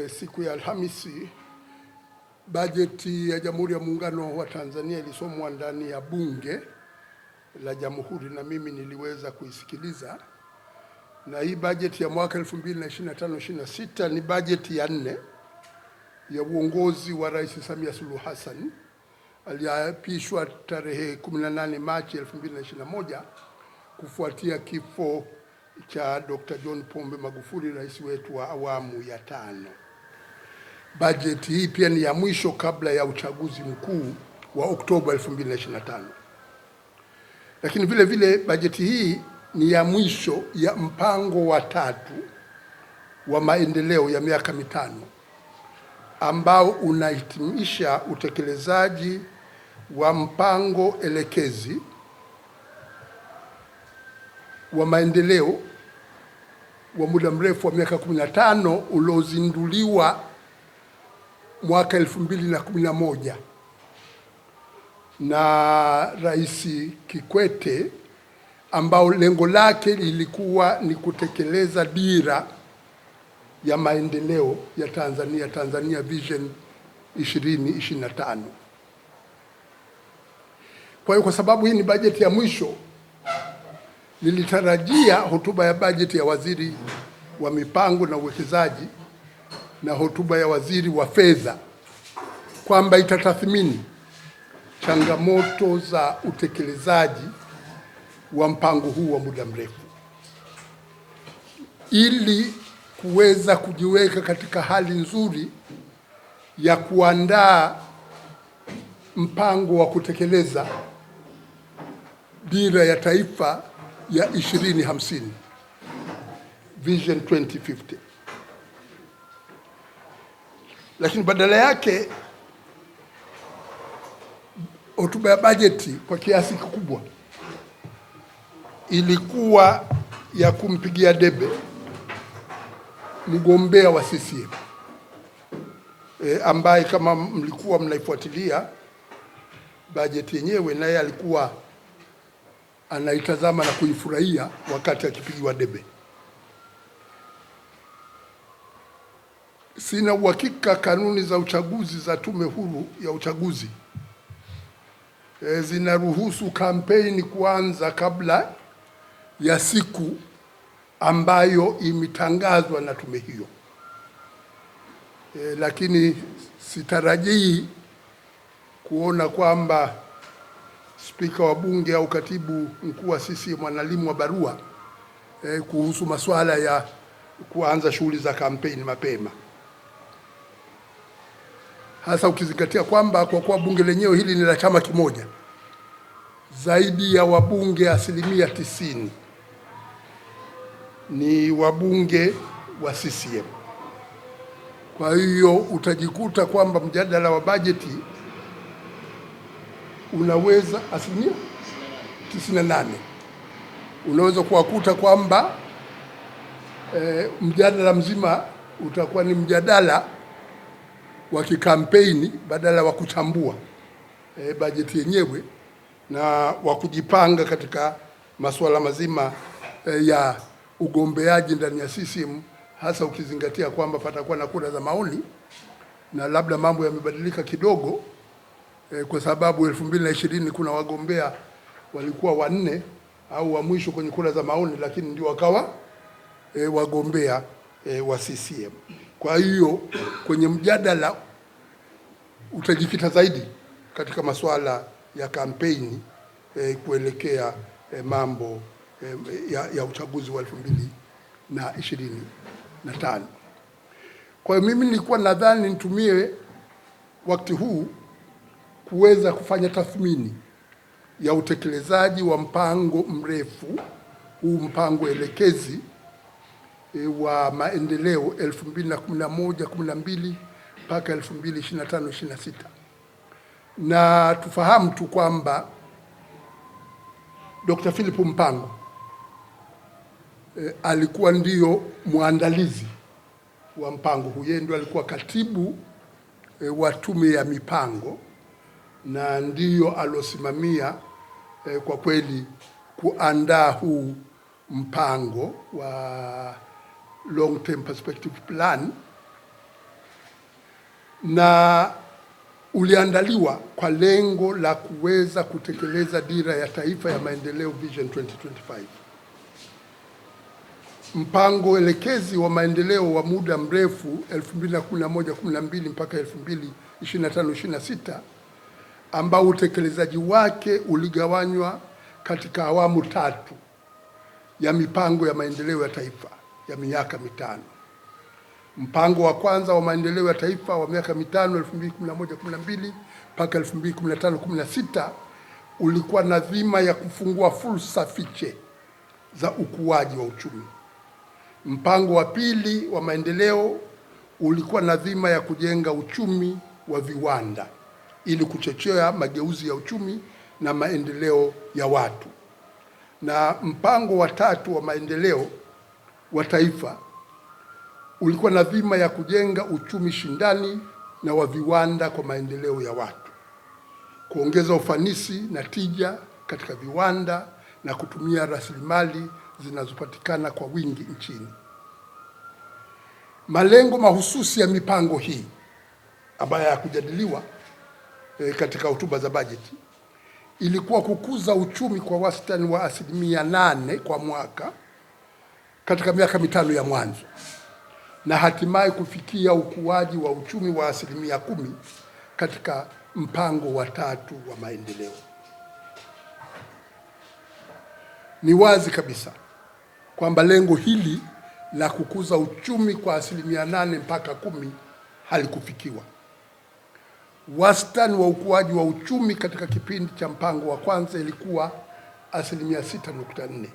siku ya Alhamisi bajeti ya Jamhuri ya Muungano wa Tanzania ilisomwa ndani ya Bunge la Jamhuri na mimi niliweza kuisikiliza. Na hii bajeti ya mwaka 2025-26 ni bajeti ya 4 ya uongozi wa Rais Samia Suluhu Hassan aliyeapishwa tarehe 18 Machi 2021 kufuatia kifo cha Dr. John Pombe Magufuli, rais wetu wa awamu ya 5. Bajeti hii pia ni ya mwisho kabla ya uchaguzi mkuu wa Oktoba 2025. Lakini vile vile bajeti hii ni ya mwisho ya mpango wa 3 wa maendeleo ya miaka 5 ambao unahitimisha utekelezaji wa mpango elekezi wa maendeleo wa muda mrefu wa miaka 15 uliozinduliwa mwaka 2011 na Rais Kikwete, ambao lengo lake lilikuwa ni kutekeleza dira ya maendeleo ya Tanzania Vision 2025. Kwa hiyo kwa sababu hii ni bajeti ya mwisho, nilitarajia hotuba ya bajeti ya waziri wa mipango na uwekezaji na hotuba ya waziri wa fedha kwamba itatathmini changamoto za utekelezaji wa mpango huu wa muda mrefu ili kuweza kujiweka katika hali nzuri ya kuandaa mpango wa kutekeleza dira ya taifa ya 2050 Vision 2050. Lakini badala yake hotuba ya bajeti kwa kiasi kikubwa ilikuwa ya kumpigia debe mgombea wa CCM ambaye kama mlikuwa mnaifuatilia bajeti yenyewe, naye alikuwa anaitazama na kuifurahia wakati akipigiwa debe. Sina uhakika kanuni za uchaguzi za Tume Huru ya Uchaguzi zinaruhusu kampeni kuanza kabla ya siku ambayo imetangazwa na tume hiyo. Lakini sitarajii kuona kwamba Spika wa Bunge au Katibu Mkuu wa CCM analimwa barua kuhusu masuala ya kuanza shughuli za kampeni mapema, hasa ukizingatia kwamba kwa kuwa bunge lenyewe hili ni la chama kimoja, zaidi ya wabunge 90% ni wabunge wa CCM. Kwa hiyo utajikuta kwamba mjadala wa bajeti unaweza 98% unaweza kuwakuta kwamba mjadala mzima utakuwa ni mjadala wa kikampeni badala wa kuchambua bajeti yenyewe na wa kujipanga katika masuala mazima ya ugombeaji ndani ya CCM, hasa ukizingatia kwamba patakuwa na kura za maoni na labda mambo yamebadilika kidogo kwa sababu 2020 kuna wagombea walikuwa 4 au wa mwisho kwenye kura za maoni, lakini ndio wakawa wagombea wa CCM. Kwa hiyo kwenye mjadala utajikita zaidi katika masuala ya kampeni kuelekea mambo ya uchaguzi wa 2025. Kwa hiyo mimi nilikuwa nadhani nitumie wakati huu kuweza kufanya tathmini ya utekelezaji wa mpango mrefu huu, mpango elekezi wa maendeleo 2011-12 mpaka 2025-26. Na tufahamu tu kwamba Dr. Philip Mpango alikuwa ndio mwandalizi wa mpango huu. Yeye ndio alikuwa katibu wa tume ya mipango na ndio alosimamia kwa kweli kuandaa huu mpango wa long term perspective plan na uliandaliwa kwa lengo la kuweza kutekeleza dira ya taifa ya maendeleo Vision 2025. Mpango elekezi wa maendeleo wa muda mrefu 2011-12 mpaka 2025-26 ambao utekelezaji wake uligawanywa katika awamu tatu ya mipango ya maendeleo ya taifa ya miaka mitano. Mpango wa kwanza wa maendeleo ya taifa wa miaka mitano 2011-12 mpaka 2015-16 ulikuwa na dhima ya kufungua fursa fiche za ukuaji wa uchumi. Mpango wa pili wa maendeleo ulikuwa na dhima ya kujenga uchumi wa viwanda ili kuchochea mageuzi ya uchumi na maendeleo ya watu. Na mpango wa tatu wa maendeleo wa taifa ulikuwa na dhima ya kujenga uchumi shindani na wa viwanda kwa maendeleo ya watu, kuongeza ufanisi na tija katika viwanda na kutumia rasilimali zinazopatikana kwa wingi nchini. Malengo mahususi ya mipango hii ambayo hayakujadiliwa katika hotuba za bajeti ilikuwa kukuza uchumi kwa wastani wa 8% kwa mwaka katika miaka mitano ya mwanzo na hatimaye kufikia ukuaji wa uchumi wa 10% katika mpango wa tatu wa maendeleo. Ni wazi kabisa kwamba lengo hili la kukuza uchumi kwa 8% mpaka 10% halikufikiwa. Wastani wa ukuaji wa uchumi katika kipindi cha mpango wa kwanza ilikuwa 6.4%.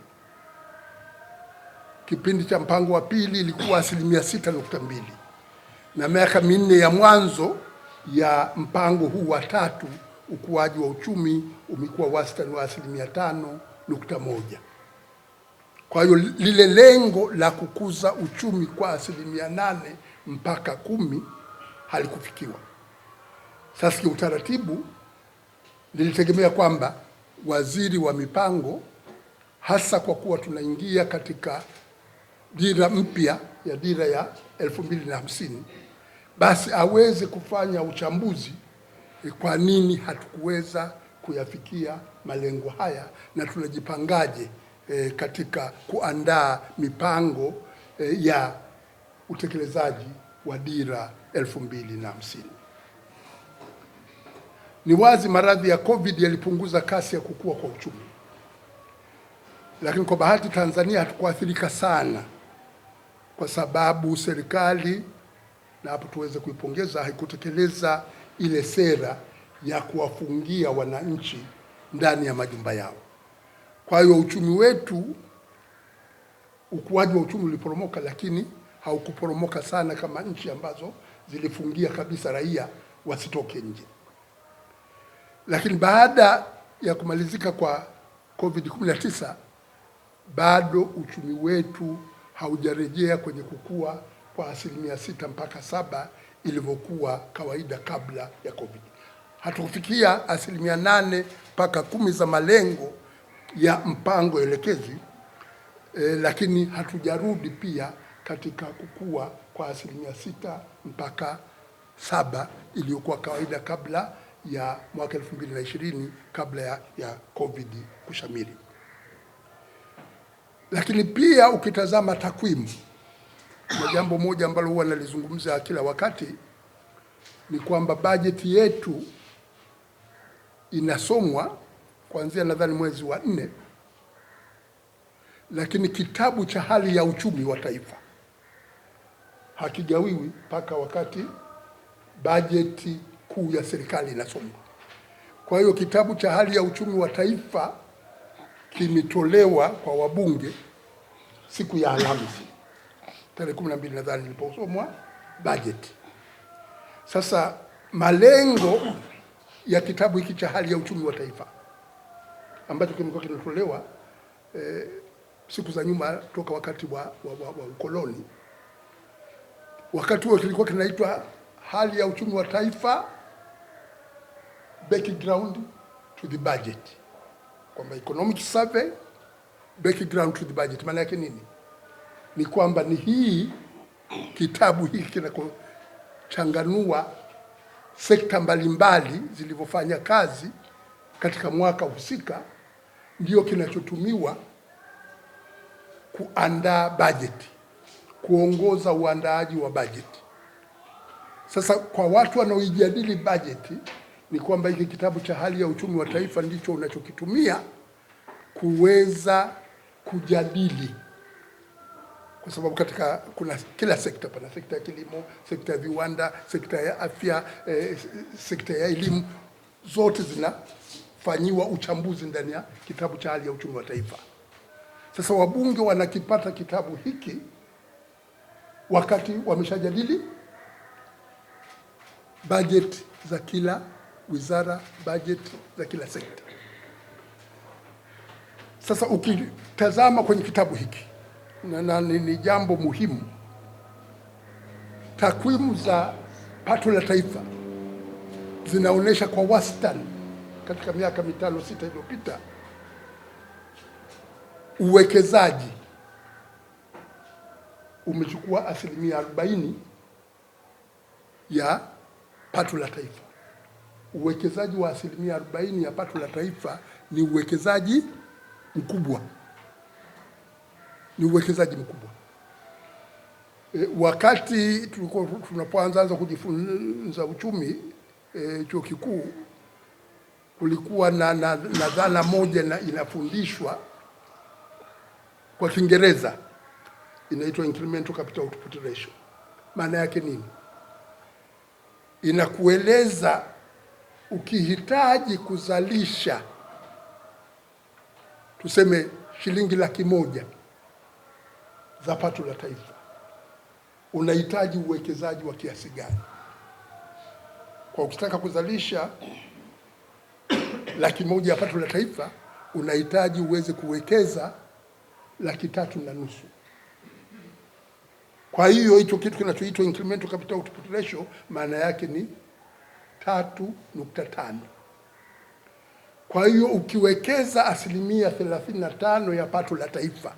Kipindi cha mpango wa pili ilikuwa 6.2%, na miaka minne ya mwanzo ya mpango huu wa tatu ukuaji wa uchumi umekuwa wastani wa 5.1%. Kwa hiyo lile lengo la kukuza uchumi kwa 8% mpaka 10% halikufikiwa. Sasa utaratibu nilitegemea kwamba waziri wa mipango, hasa kwa kuwa tunaingia katika dira mpya ya dira ya 2050, basi aweze kufanya uchambuzi kwa nini hatukuweza kuyafikia malengo haya na tunajipangaje katika kuandaa mipango ya utekelezaji wa dira 2050. Ni wazi maradhi ya COVID yalipunguza kasi ya kukua kwa uchumi, lakini kwa bahati Tanzania hatukuathirika sana kwa sababu serikali, na hapo tuweze kuipongeza, haikutekeleza ile sera ya kuwafungia wananchi ndani ya majumba yao. Kwa hiyo uchumi wetu, ukuaji wa uchumi uliporomoka, lakini haukuporomoka sana kama nchi ambazo zilifungia kabisa raia wasitoke nje. Lakini baada ya kumalizika kwa COVID-19 bado uchumi wetu haujarejea kwenye kukua kwa 6% mpaka 7% ilivyokuwa kawaida kabla ya COVID. Hatukufikia 8% mpaka 10% za malengo ya mpango elekezi, lakini hatujarudi pia katika kukua kwa 6% mpaka 7% iliyokuwa kawaida kabla ya mwaka 2020, kabla ya COVID kushamiri. Lakini pia ukitazama takwimu, na jambo moja ambalo huwa nalizungumza kila wakati ni kwamba bajeti yetu inasomwa kuanzia nadhani mwezi wa 4, lakini kitabu cha hali ya uchumi wa taifa hakigawiwi mpaka wakati bajeti kuu ya serikali inasomwa. Kwa hiyo kitabu cha hali ya uchumi wa taifa kimetolewa kwa wabunge siku ya Alhamisi tarehe 12 nadhani iliposomwa bajeti. Sasa malengo ya kitabu hiki cha hali ya uchumi wa taifa ambacho kimekuwa kinatolewa siku za nyuma toka wakati wa ukoloni, wakati huo kilikuwa kinaitwa hali ya uchumi wa taifa background to the budget, kwamba economic survey background to the budget. Maana yake nini? Ni kwamba ni hii kitabu hiki kinachanganua sekta mbalimbali zilivyofanya kazi katika mwaka husika ndio kinachotumiwa kuandaa bajeti, kuongoza uandaaji wa bajeti. Sasa kwa watu wanaoijadili bajeti ni kwamba hiki kitabu cha hali ya uchumi wa taifa ndicho unachokitumia kuweza kujadili, kwa sababu kuna kila sekta, pana sekta ya kilimo, sekta ya viwanda, sekta ya afya, sekta ya elimu, zote zinafanyiwa uchambuzi ndani ya kitabu cha hali ya uchumi wa taifa. Sasa wabunge wanakipata kitabu hiki wakati wameshajadili bajeti za kila wizara, bajeti za kila sekta. Sasa ukitazama kwenye kitabu hiki na ni jambo muhimu, takwimu za pato la taifa zinaonyesha kwa wastani katika miaka 5-6 iliyopita uwekezaji umechukua 40% ya pato la taifa. Uwekezaji wa 40% ya pato la taifa ni uwekezaji mkubwa, ni uwekezaji mkubwa. Wakati tunapoanza kujifunza uchumi chuo kikuu, kulikuwa na dhana moja inafundishwa kwa Kiingereza, inaitwa incremental capital output ratio. Maana yake nini? Inakueleza ukihitaji kuzalisha tuseme shilingi 100,000 za pato la taifa, unahitaji uwekezaji wa kiasi gani? Kwa ukitaka kuzalisha 100,000 ya pato la taifa, unahitaji uweze kuwekeza 3.5. Kwa hiyo hicho kitu kinachoitwa incremental capital output ratio maana yake ni 3.5. Kwa hiyo ukiwekeza 35% ya pato la taifa,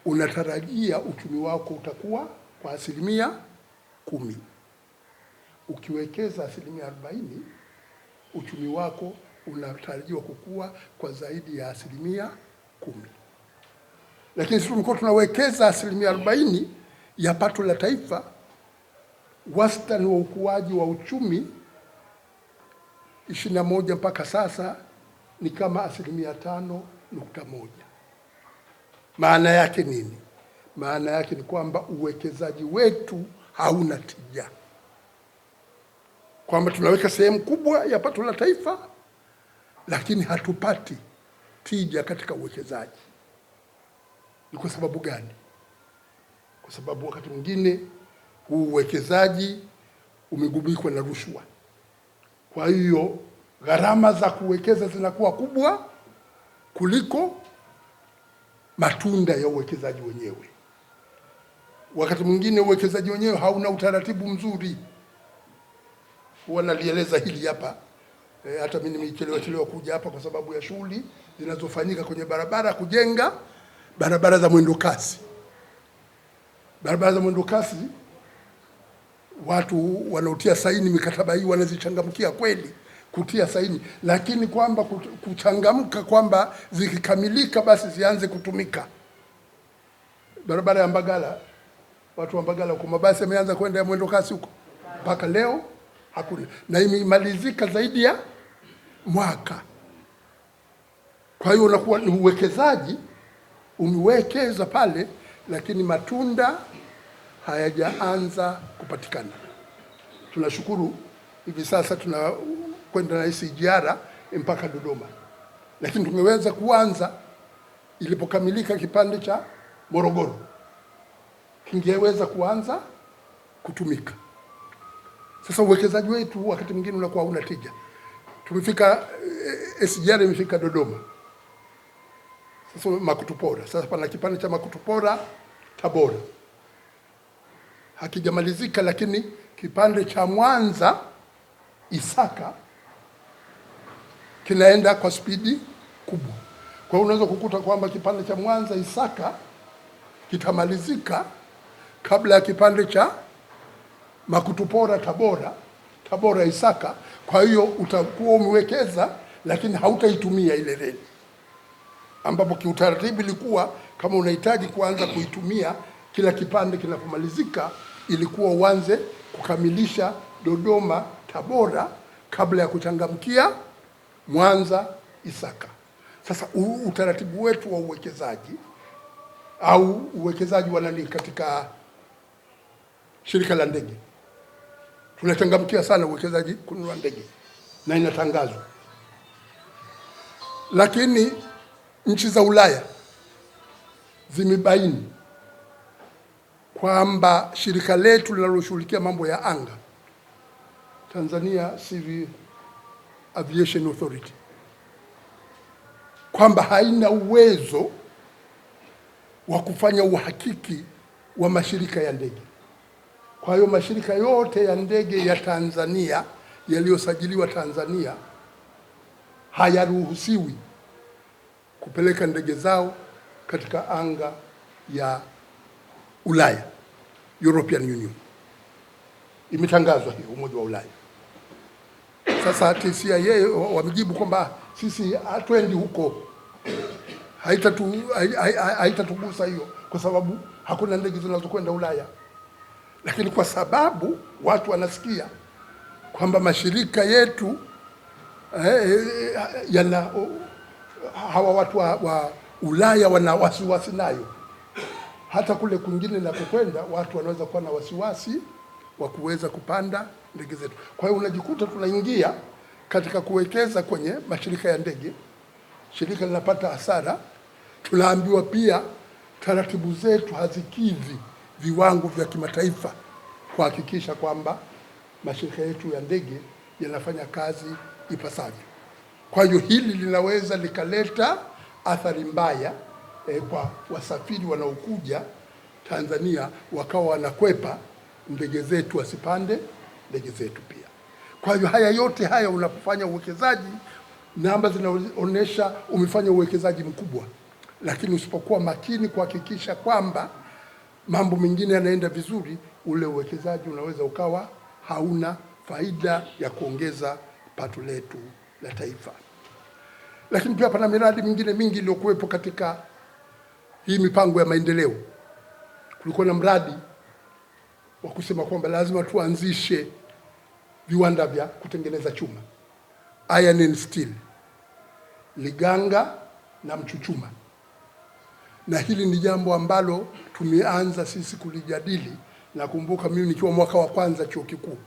unatarajia uchumi wako utakuwa kwa 10%. Ukiwekeza 40%, uchumi wako unatarajiwa kukua kwa zaidi ya 10%. Lakini sisi tulikuwa tunawekeza 40% ya pato la taifa, wastani wa ukuaji wa uchumi 21 mpaka sasa ni kama 5.1. Maana yake nini? Maana yake ni kwamba uwekezaji wetu hauna tija, kwamba tunaweka sehemu kubwa ya pato la taifa lakini hatupati tija katika uwekezaji. Ni kwa sababu gani? Kwa sababu wakati mwingine huu uwekezaji umegubikwa na rushwa. Kwa hiyo gharama za kuwekeza zinakuwa kubwa kuliko matunda ya uwekezaji wenyewe. Wakati mwingine uwekezaji wenyewe hauna utaratibu mzuri. Huwa nalieleza hili hapa. Hata mimi nimechelewa kuja hapa kwa sababu ya shughuli zinazofanyika kwenye barabara, kujenga barabara za mwendo kasi. Barabara za mwendo kasi, watu wanaotia saini mikataba hii wanazichangamkia kweli kutia saini, lakini kwamba kuchangamka kwamba zikikamilika basi zianze kutumika. Barabara ya Mbagala, watu wa Mbagala kwa mabasi yameanza kwenda ya mwendo kasi huko, mpaka leo hakuna, na imemalizika zaidi ya mwaka. Kwa hiyo unakuwa ni uwekezaji umewekeza pale, lakini matunda hayajaanza kupatikana. Tunashukuru hivi sasa tunakwenda na SGR mpaka Dodoma, lakini tumeweza kuanza ilipokamilika kipande cha Morogoro, kingeweza kuanza kutumika. Sasa uwekezaji wetu wakati mwingine unakuwa una tija. Tumefika SGR imefika Dodoma. Sasa Makutupora, sasa pana kipande cha Makutupora Tabora hakijamalizika, lakini kipande cha Mwanza Isaka kinaenda kwa spidi kubwa. Kwa hiyo unaweza kukuta kwamba kipande cha Mwanza Isaka kitamalizika kabla ya kipande cha Makutupora Tabora Tabora Isaka. Kwa hiyo utakuwa umewekeza lakini hautaitumia ile reli, ambapo kiutaratibu ilikuwa kama unahitaji kuanza kuitumia kila kipande kinapomalizika, ilikuwa uanze kukamilisha Dodoma Tabora kabla ya kuchangamkia Mwanza Isaka. Sasa utaratibu wetu wa uwekezaji au uwekezaji wa nani katika shirika la ndege, tunachangamkia sana uwekezaji kununua ndege na inatangazwa, lakini nchi za Ulaya zimebaini kwamba shirika letu linaloshughulikia mambo ya anga, Tanzania Civil Aviation Authority, kwamba haina uwezo wa kufanya uhakiki wa mashirika ya ndege. Kwa hiyo mashirika yote ya ndege ya Tanzania yaliyosajiliwa Tanzania hayaruhusiwi kupeleka ndege zao katika anga ya Ulaya, European Union. Imetangazwa hiyo, Umoja wa Ulaya. Sasa TCIA wamejibu kwamba sisi hatuendi huko, haitatugusa hiyo kwa sababu hakuna ndege zinazokwenda Ulaya. Lakini kwa sababu watu wanasikia kwamba mashirika yetu yana hawa watu wa Ulaya wana wasiwasi nayo, hata kule kwingine na kukwenda watu wanaweza kuwa na wasiwasi wa kuweza kupanda ndege zetu. Kwa hiyo unajikuta tunaingia katika kuwekeza kwenye mashirika ya ndege, shirika linapata hasara. Tunaambiwa pia taratibu zetu hazikidhi viwango vya kimataifa kuhakikisha kwamba mashirika yetu ya ndege yanafanya kazi ipasavyo. Kwa hiyo hili linaweza likaleta athari mbaya kwa wasafiri wanaokuja Tanzania, wakawa wanakwepa ndege zetu, wasipande ndege zetu pia. Kwa hiyo haya yote haya, unapofanya uwekezaji, namba zinaonyesha umefanya uwekezaji mkubwa, lakini usipokuwa makini kuhakikisha kwamba mambo mengine yanaenda vizuri, ule uwekezaji unaweza ukawa hauna faida ya kuongeza pato letu la taifa. Lakini pia pana miradi mingine mingi iliyokuwepo katika hii mipango ya maendeleo. Kulikuwa na mradi wa kusema kwamba lazima tuanzishe viwanda vya kutengeneza chuma, iron and steel, Liganga na Mchuchuma. Na hili ni jambo ambalo tumeanza sisi kulijadili. Nakumbuka mimi nikiwa mwaka wa kwanza chuo kikuu,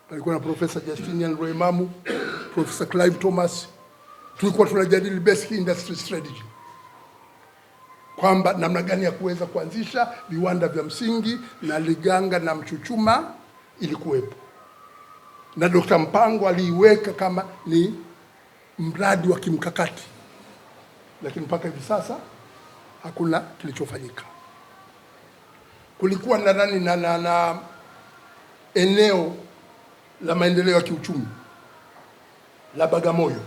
palikuwa na Professor Justinian Roemamu, Professor Clive Thomas, tulikuwa tunajadili basic industry strategy, kwamba namna gani ya kuweza kuanzisha viwanda vya msingi, na Liganga na Mchuchuma ilikuwepo. Na Dr. Mpango aliiweka kama ni mradi wa kimkakati, lakini mpaka hivi sasa hakuna kilichofanyika. Kulikuwa na eneo la maendeleo ya kiuchumi la Bagamoyo.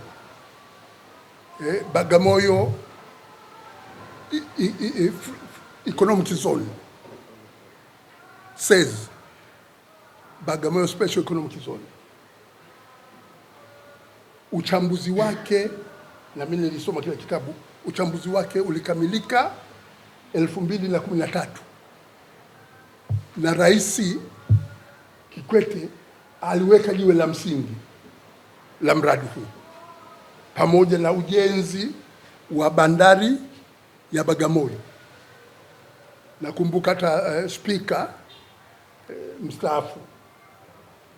Bagamoyo Economic Zone says Bagamoyo Special Economic Zone. Uchambuzi wake, na mimi nilisoma kile kitabu, uchambuzi wake ulikamilika 2013 na Rais Kikwete aliweka jiwe la msingi la mradi huu pamoja na ujenzi wa bandari ya Bagamoyo. Nakumbuka hata speaker mstaafu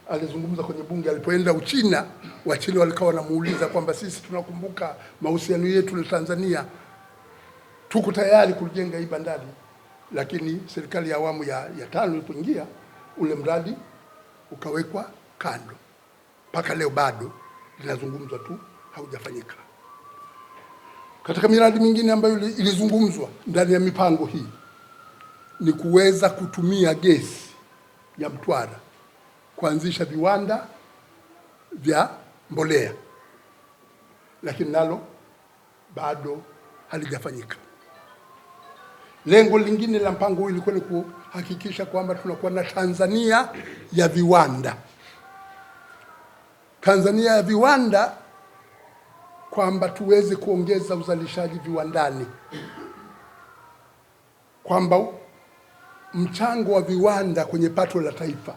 alizungumza kwenye bunge alipoenda Uchina. Wachina walikuwa wanamuuliza kwamba sisi tunakumbuka mahusiano yetu na Tanzania, tuko tayari kujenga hii bandari, lakini serikali ya awamu ya tano ilipoingia, ule mradi ukawekwa kando. Mpaka leo bado linazungumzwa tu, haujafanyika. Katika miradi mingine ambayo ilizungumzwa ndani ya mipango hii ni kuweza kutumia gesi ya Mtwara kuanzisha viwanda vya mbolea, lakini nalo bado halijafanyika. Lengo lingine la mpango huu ilikuwa ni kuhakikisha kwamba tunakuwa na Tanzania ya viwanda, Tanzania ya viwanda, kwamba tuweze kuongeza uzalishaji viwandani, kwamba mchango wa viwanda kwenye pato la taifa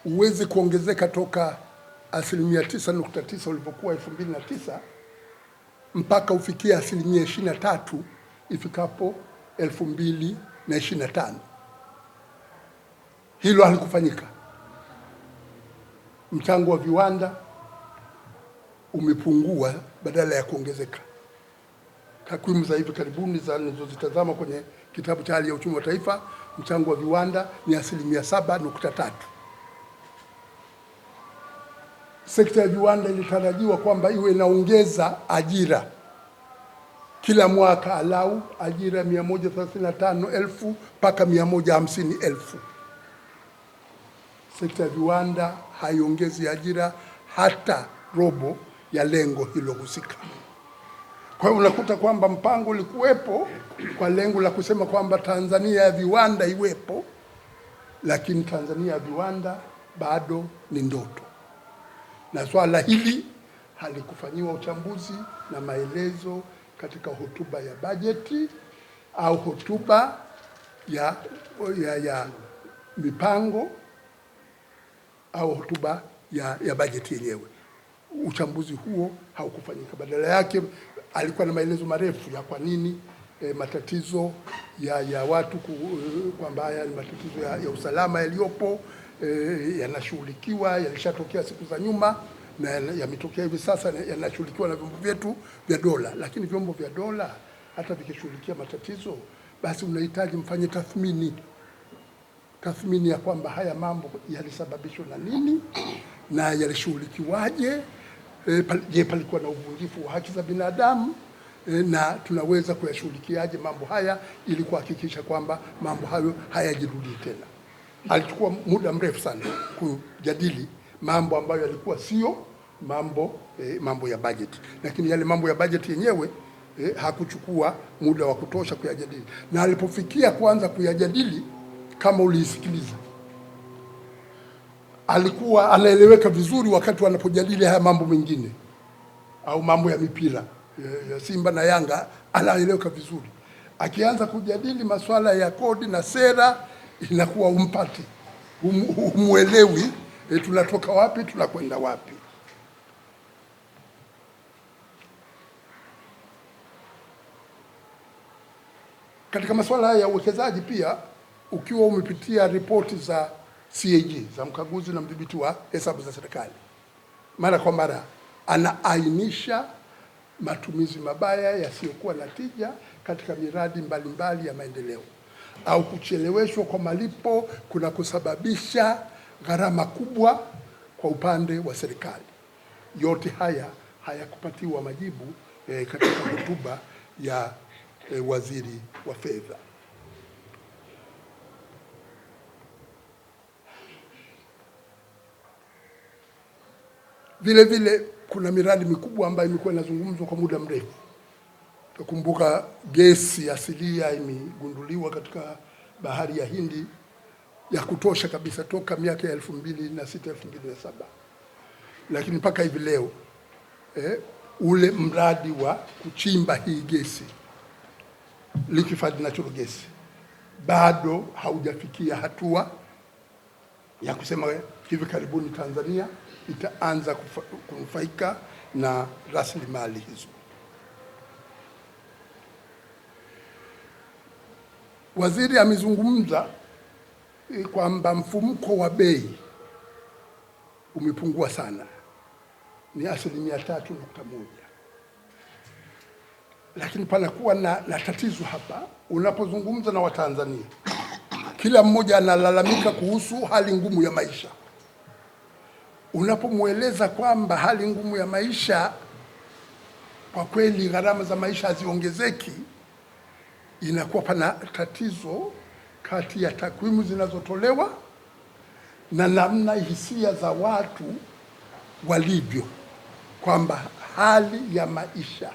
uweze kuongezeka toka 9.9% ulipokuwa 2009 mpaka ufikia 23% ifikapo 2025. Hilo halikufanyika. Mchango wa viwanda umepungua badala ya kuongezeka. Takwimu za hivi karibuni nilizozitazama kwenye kitabu cha hali ya uchumi wa taifa, mchango wa viwanda ni 7.3%. Sekta ya viwanda ilitarajiwa kwamba iwe inaongeza ajira kila mwaka, alau ajira 135,000 mpaka 150,000. Sekta ya viwanda haiongezi ajira hata robo ya lengo hilo husika. Kwa hiyo unakuta kwamba mpango ulikuwepo kwa lengo la kusema kwamba Tanzania ya viwanda iwepo, lakini Tanzania ya viwanda bado ni ndoto, na swala hili halikufanyiwa uchambuzi na maelezo katika hotuba ya bajeti au hotuba ya mipango au hotuba ya bajeti yenyewe. Uchambuzi huo haukufanyika. Badala yake alikuwa na maelezo marefu ya kwa nini matatizo ya watu kwamba haya ni matatizo ya usalama yaliyopo yanashughulikiwa, yalishatokea siku za nyuma na yametokea hivi sasa, yanashughulikiwa na vyombo vyetu vya dola. Lakini vyombo vya dola hata vikishughulikia matatizo, basi unahitaji mfanye tathmini ya kwamba haya mambo yalisababishwa na nini na yalishughulikiwaje. Je, palikuwa na uvunjifu wa haki za binadamu na tunaweza kuyashughulikiaje mambo haya ili kuhakikisha kwamba mambo hayo hayajirudi tena. Alichukua muda mrefu sana kujadili mambo ambayo yalikuwa sio mambo ya bajeti, lakini yale mambo ya bajeti yenyewe hakuchukua muda wa kutosha kuyajadili, na alipofikia kuanza kuyajadili, kama ulisikiliza, alikuwa anaeleweka vizuri wakati wanapojadili haya mambo mengine au mambo ya mipira ya Simba na Yanga, anaeleweka vizuri. Akianza kujadili masuala ya kodi na sera, inakuwa umpati, umuelewi tunatoka wapi tunakwenda wapi. Katika masuala ya uwekezaji pia, ukiwa umepitia ripoti za CAG za mkaguzi na mdhibiti wa hesabu za serikali, mara kwa mara anaainisha matumizi mabaya yasiyokuwa na tija katika miradi mbalimbali ya maendeleo au kucheleweshwa kwa malipo kuna kusababisha gharama kubwa kwa upande wa serikali. Yote haya hayakupatiwa majibu katika hotuba ya waziri wa fedha. Vile vile kuna miradi mikubwa ambayo imekuwa inazungumzwa kwa muda mrefu. Tukumbuka gesi asilia imegunduliwa katika bahari ya Hindi ya kutosha kabisa toka miaka ya 2006 2007, lakini mpaka hivi leo ule mradi wa kuchimba hii gesi, liquefied natural gas, bado haujafikia hatua ya kusema hivi karibuni Tanzania itaanza kunufaika na rasilimali hizo. Waziri amezungumza kwamba mfumuko wa bei umepungua sana, ni 3.1%. Lakini panakuwa na tatizo hapa. Unapozungumza na Watanzania, kila mmoja analalamika kuhusu hali ngumu ya maisha. Unapomweleza kwamba hali ngumu ya maisha, kwa kweli gharama za maisha haziongezeki, inakuwa pana tatizo kati ya takwimu zinazotolewa na namna hisia za watu walivyo, kwamba hali ya maisha,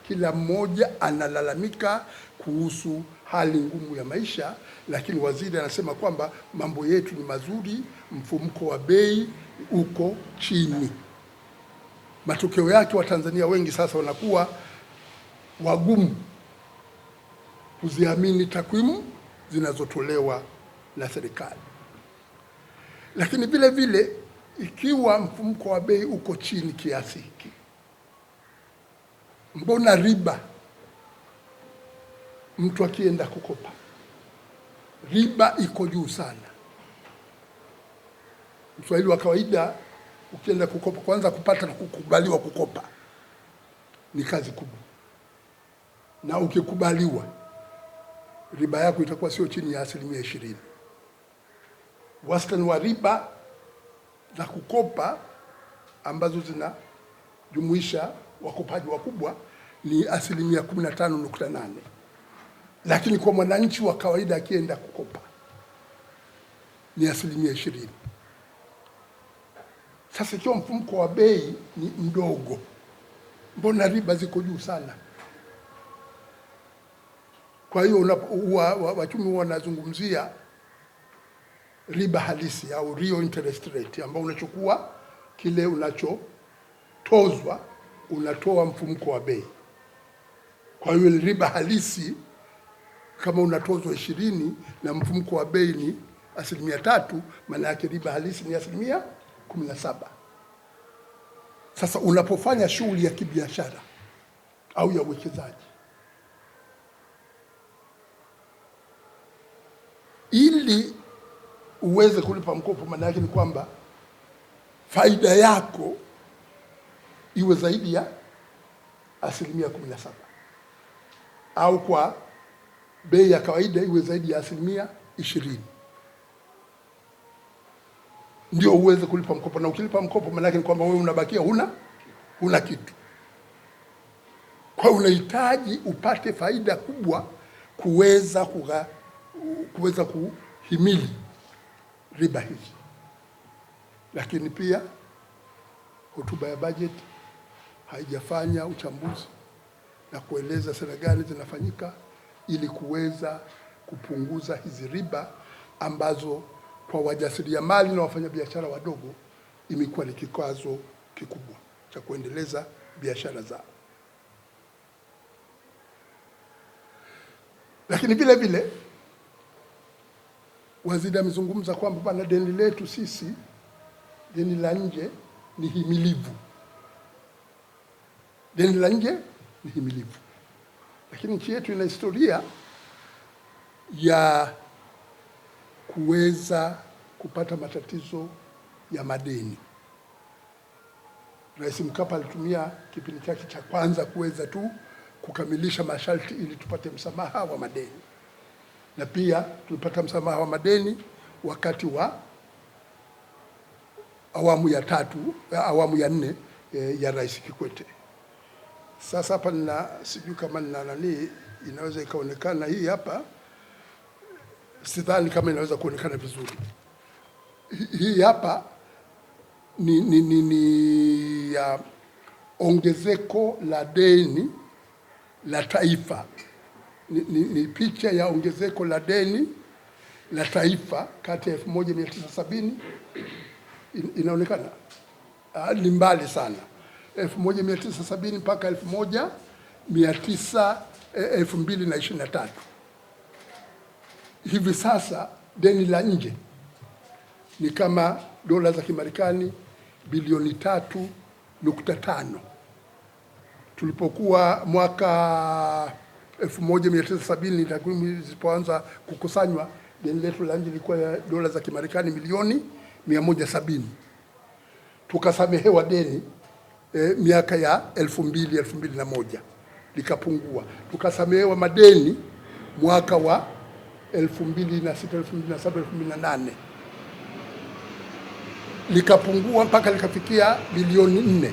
kila mmoja analalamika kuhusu hali ngumu ya maisha, lakini waziri anasema kwamba mambo yetu ni mazuri, mfumuko wa bei uko chini. Matokeo yake Watanzania wengi sasa wanakuwa wagumu kuziamini takwimu zinazotolewa na serikali. Lakini vile vile, ikiwa mfumuko wa bei uko chini kiasi hiki, mbona riba, mtu akienda kukopa riba iko juu sana? Mswahili wa kawaida, ukienda kukopa, kwanza kupata na kukubaliwa kukopa ni kazi kubwa, na ukikubaliwa riba yako itakuwa sio chini ya 20%. Wastani wa riba za kukopa ambazo zinajumuisha wakopaji wakubwa ni 15.8, lakini kwa mwananchi wa kawaida akienda kukopa ni 20%. Sasa ikiwa mfumuko wa bei ni mdogo, mbona riba ziko juu sana? Kwa hiyo wachumi wanazungumzia riba halisi au real interest rate, ambao unachukua kile unachotozwa, unatoa mfumuko wa bei. Kwa hiyo riba halisi, kama unatozwa 20 na mfumuko wa bei ni 3%, maana yake riba halisi ni 17%. Sasa unapofanya shughuli ya kibiashara au ya uwekezaji, ili uweze kulipa mkopo, maana yake ni kwamba faida yako iwe zaidi ya 17%, au kwa bei ya kawaida iwe zaidi ya 20%, ndio uweze kulipa mkopo. Na ukilipa mkopo, maana yake ni kwamba wewe unabakia huna kitu. Kwa unahitaji upate faida kubwa kuweza kuhimili riba hizi. Lakini pia hotuba ya bajeti haijafanya uchambuzi na kueleza sera gani zinafanyika ili kuweza kupunguza hizi riba ambazo kwa wajasiriamali na wafanyabiashara wadogo imekuwa ni kikwazo kikubwa cha kuendeleza biashara zao. Lakini vile vile waziri amezungumza kwamba bana, deni letu sisi, deni la nje ni himilivu. Deni la nje ni himilivu. Lakini nchi yetu ina historia ya kuweza kupata matatizo ya madeni. Rais Mkapa alitumia kipindi chake cha kwanza kuweza tu kukamilisha masharti ili tupate msamaha wa madeni. Na pia tulipata msamaha wa madeni wakati wa awamu ya 4 ya Rais Kikwete. Sasa hapa sijui kama inaweza ikaonekana hii hapa. Sidhani kama inaweza kuonekana vizuri. Hii hapa ni ya ongezeko la deni la taifa. Ni picha ya ongezeko la deni la taifa kati ya 1970, inaonekana ni mbali sana, 1970 mpaka 2023. Hivi sasa deni la nje ni kama dola za Kimarekani bilioni 3.5. Tulipokuwa mwaka 1970 takwimu zilipoanza kukusanywa, deni letu la nje lilikuwa dola za Kimarekani milioni 170. Tukasamehewa deni miaka ya 2001 likapungua. Tukasamehewa madeni mwaka wa 2006, 2007, 2008 likapungua mpaka likafikia bilioni 4.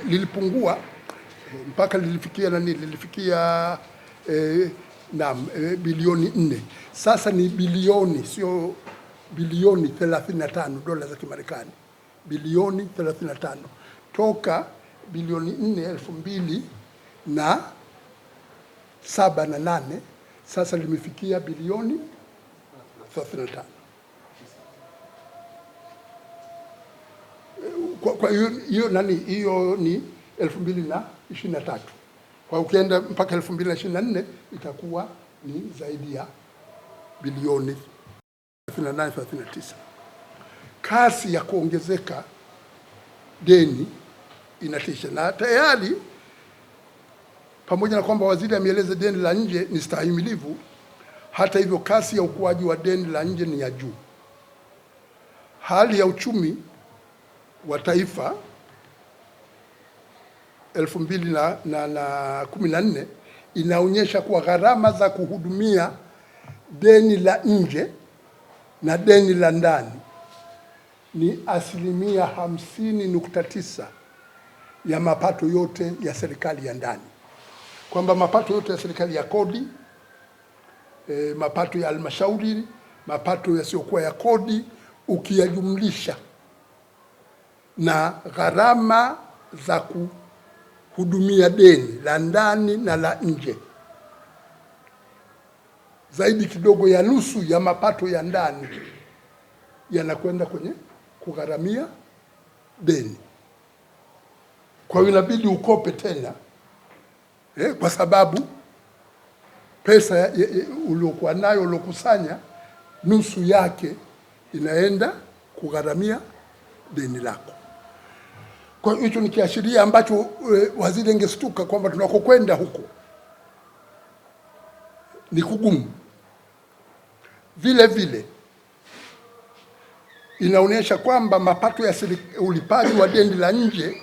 Lilipungua mpaka lilifikia bilioni 4. Sasa ni bilioni, sio bilioni 35 dola za Kimarekani, bilioni 35 toka bilioni 4 2007 na 8, sasa limefikia bilioni 35. Kwa hiyo nani, hiyo ni 2023. Kwa ukienda mpaka 2024 itakuwa ni zaidi ya bilioni 38-39. Kasi ya kuongezeka deni inatisha, na tayari pamoja na kwamba waziri ameeleza deni la nje ni stahimilivu, hata hivyo kasi ya ukuaji wa deni la nje ni ya juu. Hali ya uchumi wa taifa 2014 inaonyesha kuwa gharama za kuhudumia deni la nje na deni la ndani ni 50.9% ya mapato yote ya serikali ya ndani, kwamba mapato yote ya serikali ya kodi, mapato ya halmashauri, mapato yasiyokuwa ya kodi, ukiyajumlisha na gharama za kuhudumia deni la ndani na la nje, zaidi kidogo ya nusu ya mapato ya ndani yanakwenda kwenye kugharamia deni. Kwa hiyo inabidi ukope tena, kwa sababu pesa uliokuwa nayo uliokusanya nusu yake inaenda kugharamia deni lako. Kwa hiyo hicho ni kiashiria ambacho waziri angestuka kwamba tunakokwenda huko ni kugumu. Vile vile inaonyesha kwamba mapato ya ulipaji wa deni la nje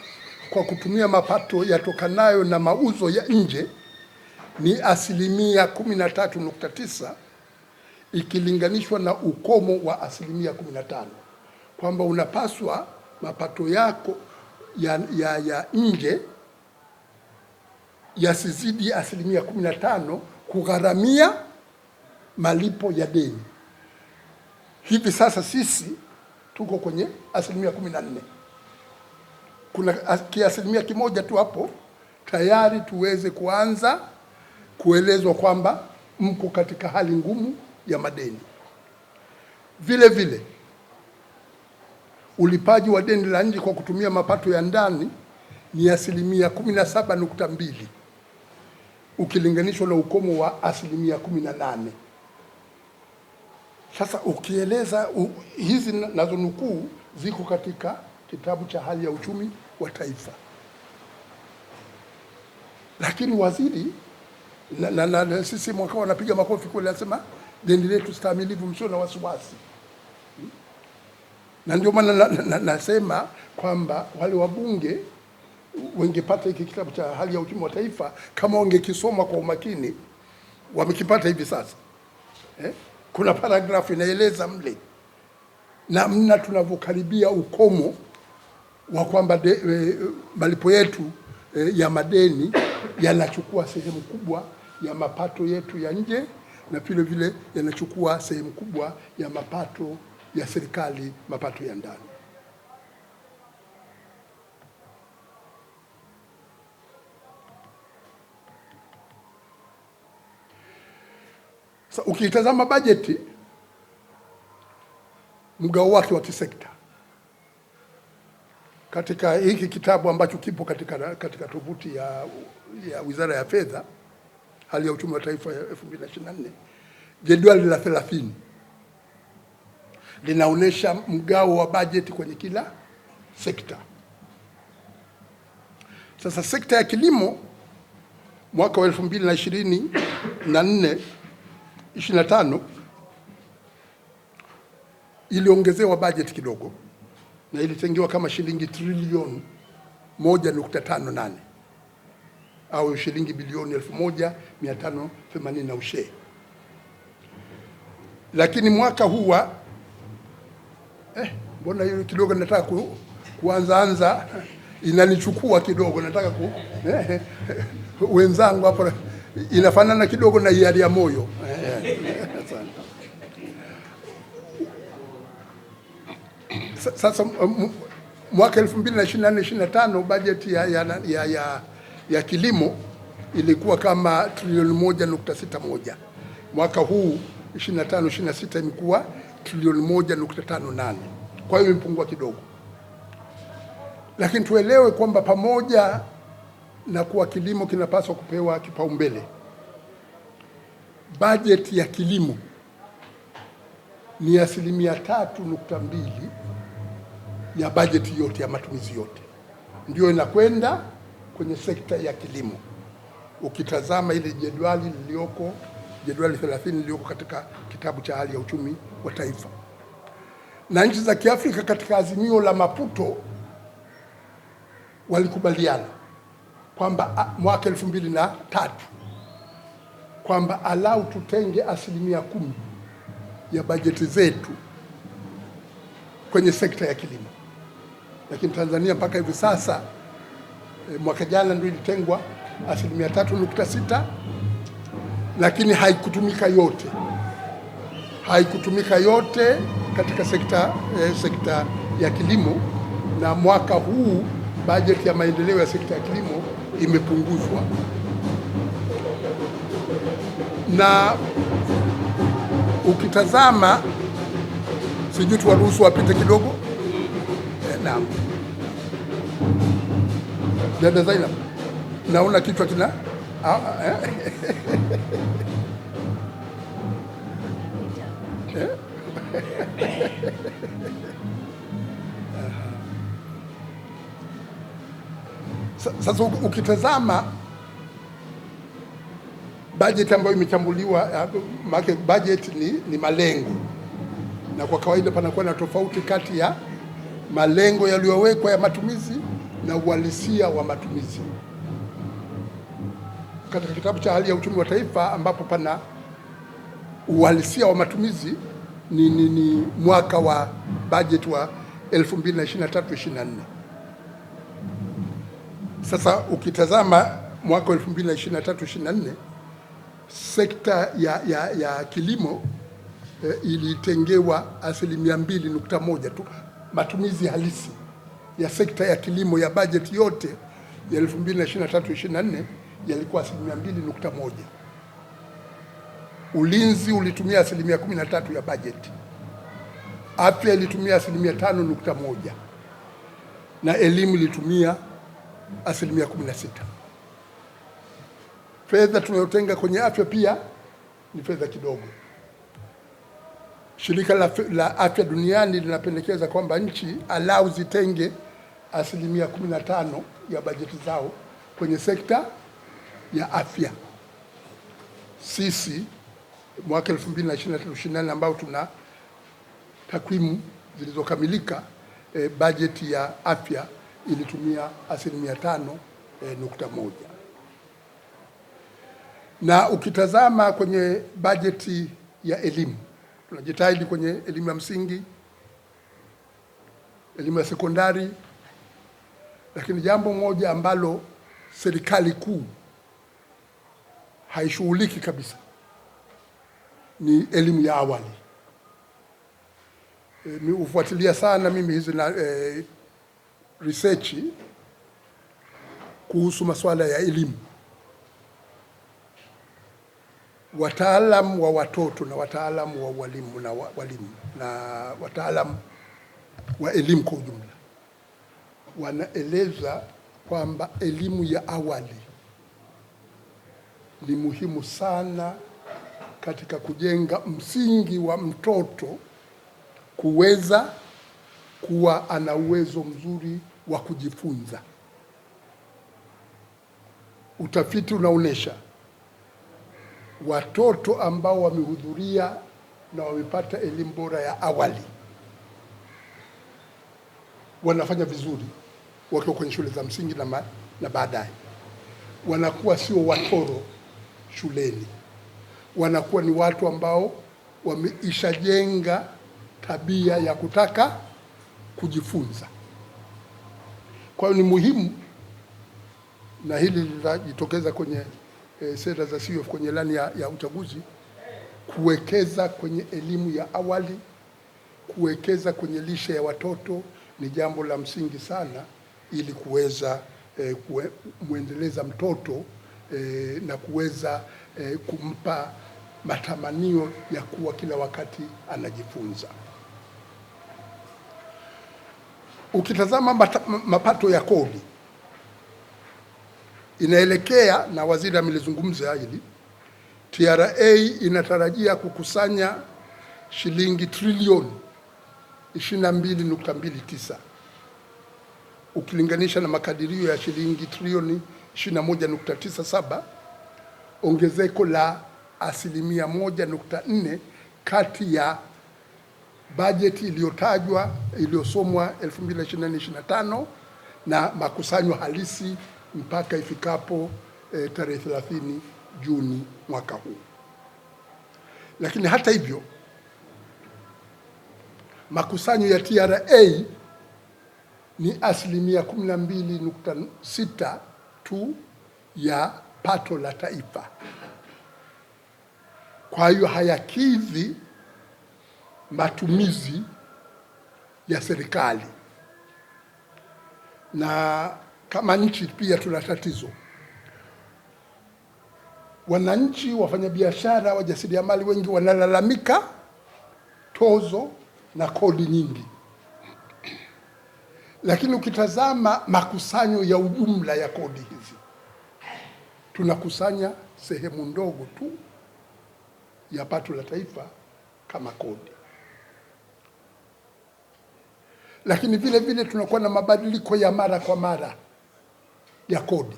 kwa kutumia mapato yatokanayo na mauzo ya nje ni 13.9% ikilinganishwa na ukomo wa 15%, kwamba unapaswa mapato yako ya nje yasizidi 15% kugharamia malipo ya deni. Hivi sasa sisi tuko kwenye 14%. Kuna kiasilimia kimoja tu hapo tayari tuweze kuanza kuelezwa kwamba mko katika hali ngumu ya madeni. Vile vile ulipaji wa deni la nje kwa kutumia mapato ya ndani ni 17.2% ukilinganishwa na ukomo wa 18%. Sasa ukieleza hizi nazo nukuu ziko katika kitabu cha hali ya uchumi wa taifa, lakini waziri na sisi mwaka wanapiga makofi kule, anasema deni letu stahimilivu, msio na wasiwasi. Na ndio maana nasema kwamba wale wabunge wangepata hiki kitabu cha hali ya uchumi wa taifa, kama wangekisoma kwa umakini, wamekipata hivi sasa. Kuna paragrafu inaeleza mle namna tunavyokaribia ukomo wa kwamba malipo yetu ya madeni yanachukua sehemu kubwa ya mapato yetu ya nje, na vile vile yanachukua sehemu kubwa ya mapato ya serikali, mapato ya ndani. Sasa ukitazama bajeti, mgao wake wa kisekta katika hiki kitabu ambacho kipo katika tovuti ya Wizara ya Fedha, hali ya uchumi wa taifa ya 2024, jedwali la 30 linaonesha mgao wa bajeti kwenye kila sekta. Sasa sekta ya kilimo mwaka wa 2024-25 iliongezewa bajeti kidogo na ilitengewa kama shilingi trilioni 1.58 au shilingi bilioni 1580 na ushe. Lakini mwaka huu mbona hiyo kidogo nataka kuanza inanichukua kidogo, nataka wenzangu hapo inafanana kidogo na hiari ya moyo. Sasa mwaka 2024-25 bajeti ya kilimo ilikuwa kama trilioni 1.61. Mwaka huu 25-26 imekuwa trilioni 1.58. Kwa hiyo imepungua kidogo. Lakini tuelewe kwamba pamoja na kuwa kilimo kinapaswa kupewa kipaumbele, bajeti ya kilimo ni 3.2% ya bajeti yote ya matumizi yote ndio inakwenda kwenye sekta ya kilimo. Ukitazama ile jedwali 30 lilioko katika kitabu cha hali ya uchumi wa taifa, na nchi za Kiafrika katika azimio la Maputo walikubaliana kwamba mwaka 2003 kwamba alau tutenge 10% ya bajeti zetu kwenye sekta ya kilimo. Lakini Tanzania mpaka hivi sasa mwaka jana ndio ilitengwa 3.6%, lakini haikutumika yote katika sekta ya kilimo, na mwaka huu bajeti ya maendeleo ya sekta ya kilimo imepunguzwa. Na ukitazama, sijui tuwaruhusu wapite kidogo. Naam. Dada Zainab, naona kichwa kina Sasa ukitazama bajeti ambayo imechambuliwa, maana bajeti ni malengo, na kwa kawaida panakuwa na tofauti kati ya malengo yaliyowekwa ya matumizi na uhalisia wa matumizi. Katika kitabu cha hali ya uchumi wa taifa ambapo pana uhalisia wa matumizi ni mwaka wa bajeti wa 2023/24. Sasa ukitazama mwaka wa 2023/24 sekta ya kilimo ilitengewa 2.1% tu. Matumizi halisi ya sekta ya kilimo ya bajeti yote ya 2023/24 yalikuwa 2.1%. Ulinzi ulitumia 13% ya bajeti. Afya ilitumia 5.1%, na elimu ilitumia 16%. Fedha tunayotenga kwenye afya pia ni fedha kidogo. Shirika la Afya Duniani linapendekeza kwamba nchi alau zitenge 15% ya bajeti zao kwenye sekta ya afya. Sisi mwaka 2023/24 ambao tuna takwimu zilizokamilika, bajeti ya afya ilitumia 5.1%. Na ukitazama kwenye bajeti ya elimu, tunajitahidi kwenye elimu ya msingi, elimu ya sekondari, lakini jambo moja ambalo serikali kuu haishughuliki kabisa ni elimu ya awali. Ufuatilia sana mimi hizi na research kuhusu masuala ya elimu. Wataalamu wa watoto na wataalamu wa walimu na wataalamu wa elimu kwa ujumla wanaeleza kwamba elimu ya awali ni muhimu sana katika kujenga msingi wa mtoto kuweza kuwa ana uwezo mzuri wa kujifunza. Utafiti unaonesha watoto ambao wamehudhuria na wamepata elimu bora ya awali wanafanya vizuri wakiwa kwenye shule za msingi na baadaye wanakuwa sio watoro shuleni, wanakuwa ni watu ambao wameishajenga tabia ya kutaka kujifunza. Kwa hiyo ni muhimu, na hili litajitokeza kwenye sera za CUF kwenye ilani ya uchaguzi, kuwekeza kwenye elimu ya awali, kuwekeza kwenye lishe ya watoto ni jambo la msingi sana, ili kuweza muendeleza mtoto na kuweza kumpa matamanio ya kuwa kila wakati anajifunza. ukitazama mapato ya kodi inaelekea, na waziri amelizungumza hili, TRA inatarajia kukusanya shilingi trilioni 22.29 ukilinganisha na makadirio ya shilingi trilioni 21.97, ongezeko la 1.4 kati ya bajeti iliyotajwa iliyosomwa 2024/25 na makusanyo halisi mpaka ifikapo tarehe 30 Juni mwaka huu. Lakini hata hivyo, makusanyo ya TRA ni 12.6 tu ya pato la taifa. Kwa hiyo hayakidhi matumizi ya serikali, na kama nchi pia tuna tatizo. Wananchi, wafanyabiashara, wajasiriamali wengi wanalalamika tozo na kodi nyingi, lakini ukitazama makusanyo ya ujumla ya kodi hizi, tunakusanya sehemu ndogo tu ya pato la taifa kama kodi. Lakini vile vile tunakuwa na mabadiliko ya mara kwa mara ya kodi,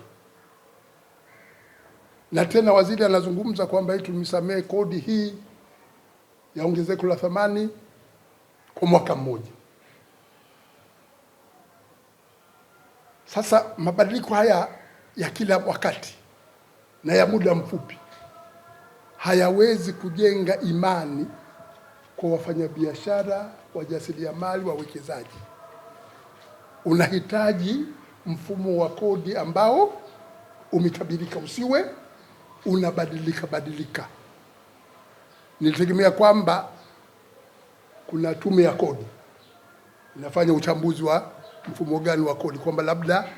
na tena waziri anazungumza kwamba tumisamehe kodi hii ya ongezeko la thamani kwa mwaka mmoja. Sasa mabadiliko haya ya kila wakati na ya muda mfupi hayawezi kujenga imani kwa wafanyabiashara, wajasiriamali, wawekezaji. Unahitaji mfumo wa kodi ambao umetabirika, usiwe unabadilika. Nilitegemea kwamba kuna tume ya kodi inafanya uchambuzi wa mfumo gani wa kodi, kwamba labda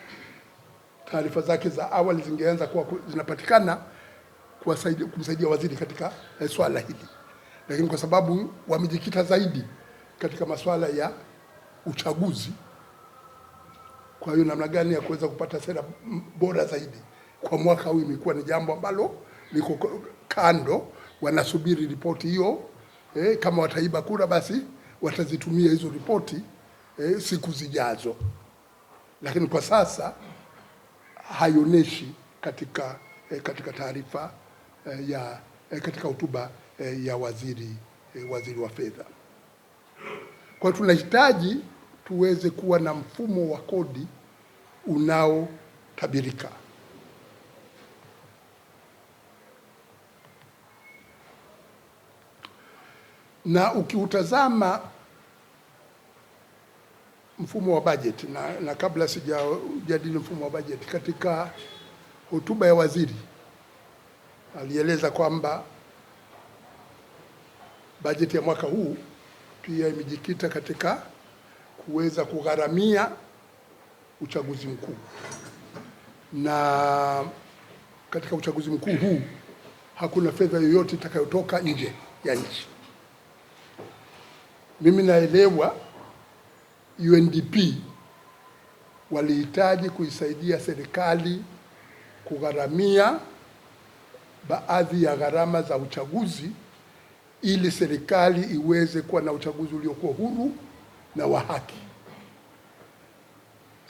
taarifa zake za awali zingeanza kuwa zinapatikana kumsaidia waziri katika swala hili. Lakini kwa sababu wamejikita zaidi katika masuala ya uchaguzi, kwa hiyo namna gani ya kuweza kupata sera bora zaidi kwa mwaka huu imekuwa ni jambo ambalo liko kando. Wanasubiri ripoti hiyo. Kama wataiba kura, basi watazitumia hizo ripoti siku zijazo, lakini kwa sasa haionyeshi katika taarifa katika hotuba ya waziri wa fedha. Kwa hiyo tunahitaji tuweze kuwa na mfumo wa kodi unaotabirika. Na ukiutazama mfumo wa bajeti, na kabla sijajadili mfumo wa bajeti, katika hotuba ya waziri alieleza kwamba bajeti ya mwaka huu pia imejikita katika kuweza kugharamia uchaguzi mkuu, na katika uchaguzi mkuu huu hakuna fedha yoyote itakayotoka nje ya nchi. Mimi naelewa UNDP walihitaji kuisaidia serikali kugharamia baadhi ya gharama za uchaguzi ili serikali iweze kuwa na uchaguzi uliokuwa huru na wa haki.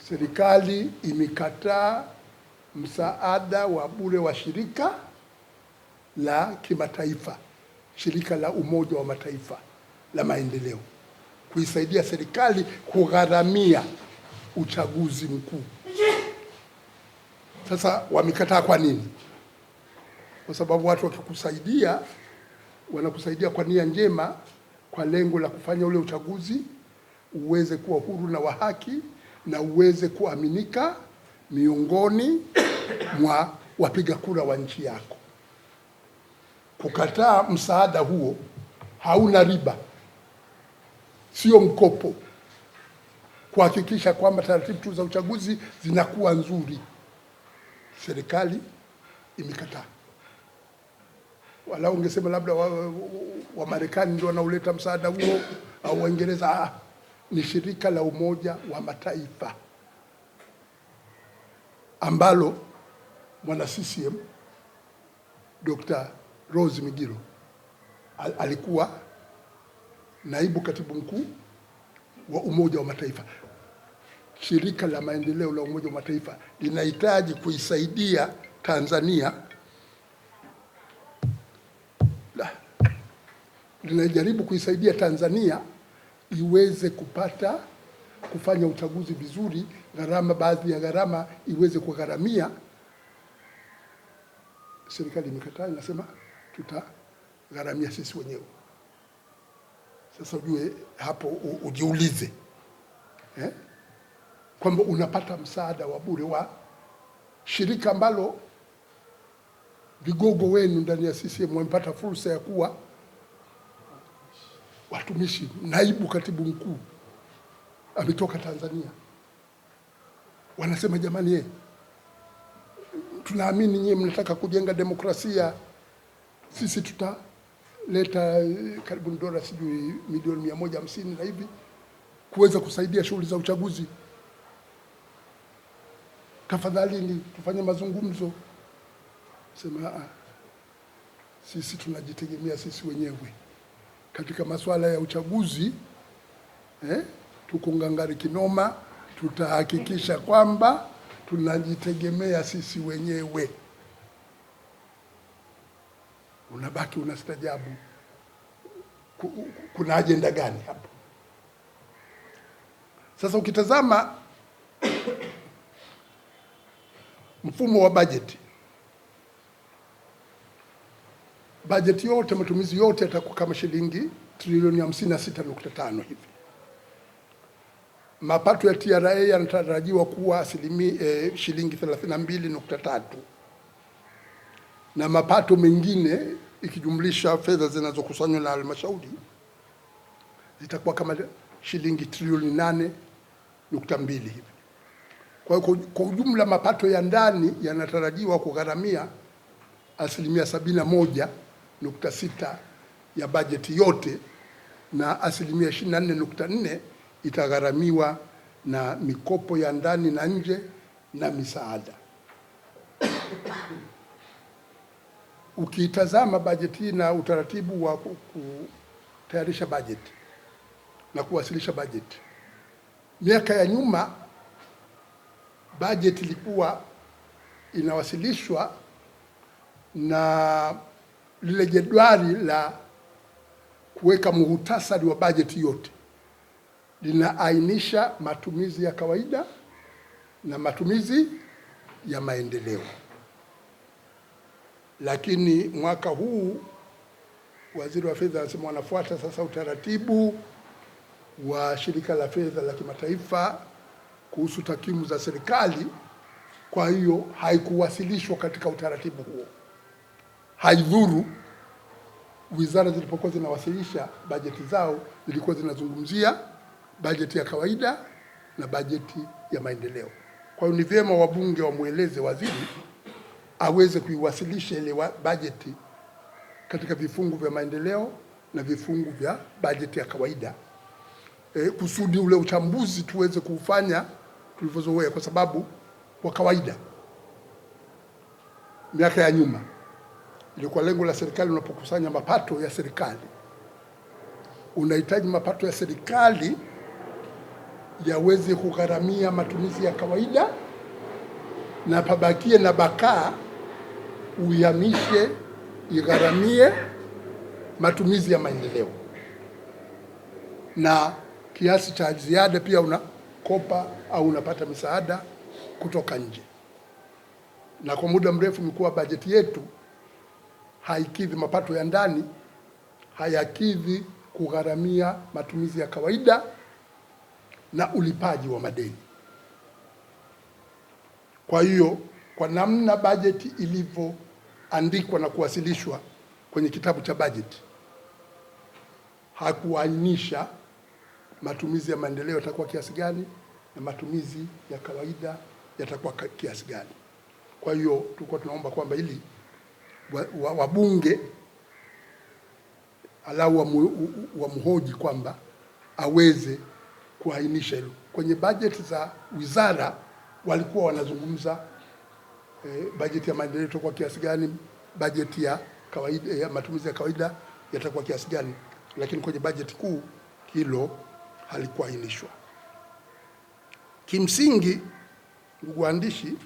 Serikali imekataa msaada wa bure wa shirika la kimataifa, shirika la Umoja wa Mataifa la maendeleo, kuisaidia serikali kugharamia uchaguzi mkuu. Sasa wamekataa kwa nini? Kwa sababu watu wakikusaidia, wanakusaidia kwa nia njema, kwa lengo la kufanya ule uchaguzi uweze kuwa huru na wa haki na uweze kuaminika miongoni mwa wapiga kura wa nchi yako. Kukataa msaada huo hauna riba, sio mkopo, kuhakikisha kwamba taratibu za uchaguzi zinakuwa nzuri. Serikali imekataa. Wala ungesema labda wa Marekani ndio wanaoleta msaada huo au Waingereza. ni shirika la Umoja wa Mataifa ambalo mwana CCM Dr. Rose Migiro alikuwa naibu katibu mkuu wa Umoja wa Mataifa. Shirika la maendeleo la Umoja wa Mataifa linahitaji kuisaidia Tanzania, linajaribu kuisaidia Tanzania iweze kufanya uchaguzi vizuri, baadhi ya gharama iweze kugharamia. Serikali imekataa, inasema tutagharamia sisi wenyewe. Sasa ujue hapo, ujiulize kwamba unapata msaada wa bure wa shirika ambalo vigogo wenu ndani ya CCM wamepata fursa ya kuwa watumishi. Naibu katibu mkuu ametoka Tanzania, wanasema jamani, tunaamini nyie mnataka kujenga demokrasia, sisi tutaleta karibu dola sijui milioni 150 na hivi kuweza kusaidia shughuli za uchaguzi. Tafadhali tufanye mazungumzo. Sema sisi tunajitegemea sisi wenyewe katika masuala ya uchaguzi, tuko ngangari kinoma. Tutahakikisha kwamba tunajitegemea sisi wenyewe. Unabaki unastajabu, kuna ajenda gani hapo? Sasa ukitazama mfumo wa bajeti yote, matumizi yote yatakuwa kama shilingi trilioni 56.5 hivi. Mapato ya TRA yanatarajiwa kuwa shilingi 32.3, na mapato mengine ikijumlisha fedha zinazokusanywa na halmashauri zitakuwa kama shilingi trilioni 8.2 hivi. Kwa ujumla mapato ya ndani yanatarajiwa kugharamia 71.6 ya bajeti yote, na 24.4 itagharamiwa na mikopo ya ndani na nje na misaada. Ukitazama bajeti na utaratibu wa kutayarisha bajeti na kuwasilisha bajeti, miaka ya nyuma bajeti ilikuwa inawasilishwa na lile jedwali la kuweka muhtasari wa bajeti yote, linaainisha matumizi ya kawaida na matumizi ya maendeleo. Lakini mwaka huu waziri wa fedha anasema wanafuata sasa utaratibu wa shirika la fedha la kimataifa kuhusu takwimu za serikali. Kwa hiyo haikuwasilishwa katika utaratibu huo. Haidhuru wizara zilipokuwa zinawasilisha bajeti zao zilikuwa zinazungumzia bajeti ya kawaida na bajeti ya maendeleo. Kwa hiyo ni vyema wabunge wamueleze waziri aweze kuiwasilisha ile bajeti katika vifungu vya maendeleo na vifungu vya bajeti ya kawaida, kusudi ule uchambuzi tuweze kuufanya tulivyozoea, kwa sababu kwa kawaida miaka ya nyuma ilikuwa lengo la serikali, unapokusanya mapato ya serikali unahitaji mapato ya serikali yaweze kugharamia matumizi ya kawaida, na pabakie na bakaa uyamishe igharamie matumizi ya maendeleo, na kiasi cha ziada pia unakopa au unapata misaada kutoka nje. Na kwa muda mrefu mkuu bajeti yetu haikidhi mapato ya ndani, hayakidhi kugharamia matumizi ya kawaida na ulipaji wa madeni. Kwa hiyo kwa namna bajeti ilivyoandikwa na kuwasilishwa kwenye kitabu cha bajeti, hakuainisha matumizi ya maendeleo yatakuwa kiasi gani na matumizi ya kawaida yatakuwa kiasi gani. Kwa hiyo tulikuwa tunaomba kwamba ili wabunge alau wamhoji kwamba aweze kuainisha hilo. Kwenye bajeti za wizara walikuwa wanazungumza bajeti ya maendeleo itakuwa kiasi gani, bajeti ya kawaida ya matumizi ya kawaida yatakuwa kiasi gani, lakini kwenye bajeti kuu hilo halikuainishwa. Kimsingi, ndugu waandishi,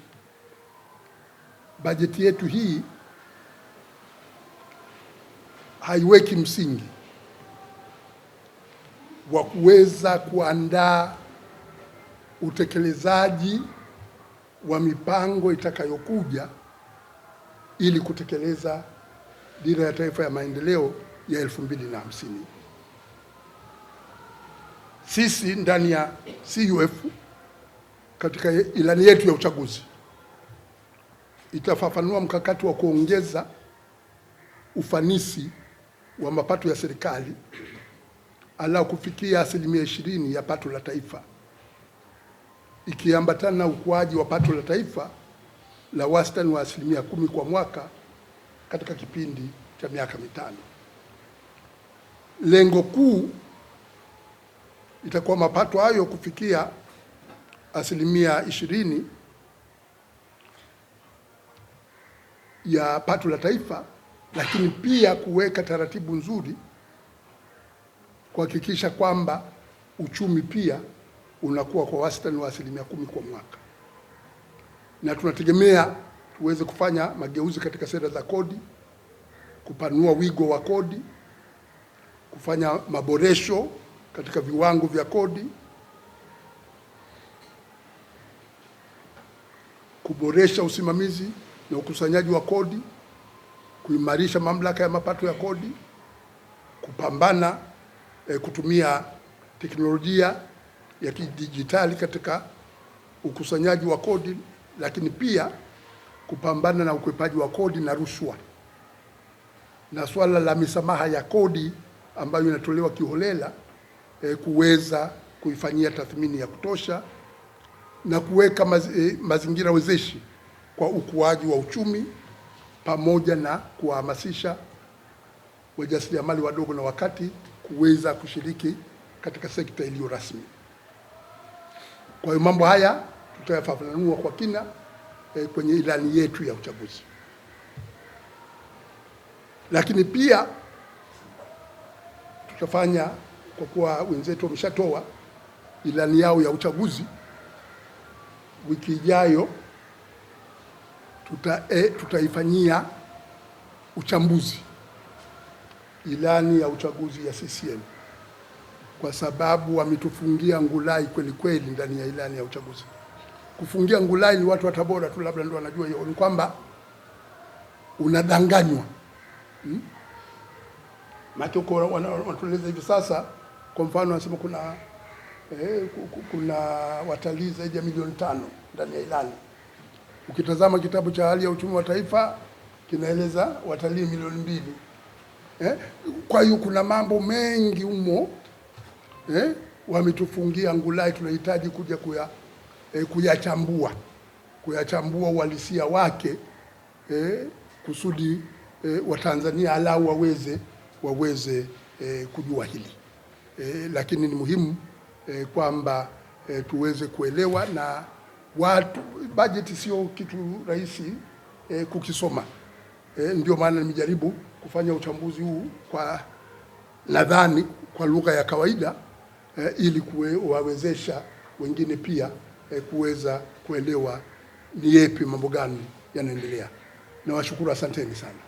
bajeti yetu hii haiweki msingi wa kuweza kuandaa utekelezaji wa mipango itakayokuja ili kutekeleza Dira ya Taifa ya Maendeleo ya 2050. Sisi ndani ya CUF katika ilani yetu ya uchaguzi itafafanua mkakati wa kuongeza ufanisi wa mapato ya serikali ala kufikia 20% ya pato la taifa, ikiambatana na ukuaji wa pato la taifa la wastani wa 10% kwa mwaka katika kipindi cha miaka mitano. Lengo kuu itakuwa mapato hayo kufikia 20% ya pato la taifa, lakini pia kuweka taratibu nzuri kuhakikisha kwamba uchumi pia unakuwa kwa wastani wa 10% kwa mwaka. Na tunategemea tuweze kufanya mageuzi katika sera za kodi, kupanua wigo wa kodi, kufanya maboresho katika viwango vya kodi, kuboresha usimamizi na ukusanyaji wa kodi, kuimarisha mamlaka ya mapato ya kodi, kupambana kutumia teknolojia ya kidijitali katika ukusanyaji wa kodi, lakini pia kupambana na ukwepaji wa kodi na rushwa, na swala la misamaha ya kodi ambayo inatolewa kiholela kuweza kuifanyia tathmini ya kutosha na kuweka mazingira wezeshi kwa ukuaji wa uchumi, pamoja na kuhamasisha wajasiriamali wadogo na wakati kuweza kushiriki katika sekta iliyo rasmi. Kwa hiyo mambo haya tutayafafanua kwa kina kwenye ilani yetu ya uchaguzi. Lakini pia tutafanya, kwa kuwa wenzetu wameshatoa ilani yao ya uchaguzi, wiki ijayo tutaifanyia uchambuzi ilani ya uchaguzi ya CCM, kwa sababu wametufungia ngulai kweli kweli ndani ya ilani ya uchaguzi. Kufungia ngulai ni watu wa Tabora tu labda ndio wanajua hiyo, ni kwamba unadanganywa. Matoko wanatueleza hivi sasa, kwa mfano wanasema kuna watalii zaidi ya milioni 5 ndani ya ilani. Ukitazama kitabu cha hali ya uchumi wa taifa kinaeleza watalii milioni 2. Kwa hiyo kuna mambo mengi humo wametufungia ngulai. Tunahitaji kuja kuyachambua uhalisia wake kusudi Watanzania alau waweze kujua hili. Lakini ni muhimu kwamba tuweze kuelewa, na watu, bajeti sio kitu rahisi kukisoma. Ndio maana nimejaribu kufanya uchambuzi huu nadhani kwa lugha ya kawaida ili kuwawezesha wengine pia kuweza kuelewa ni yepi mambo gani yanaendelea. Nawashukuru, asanteni sana.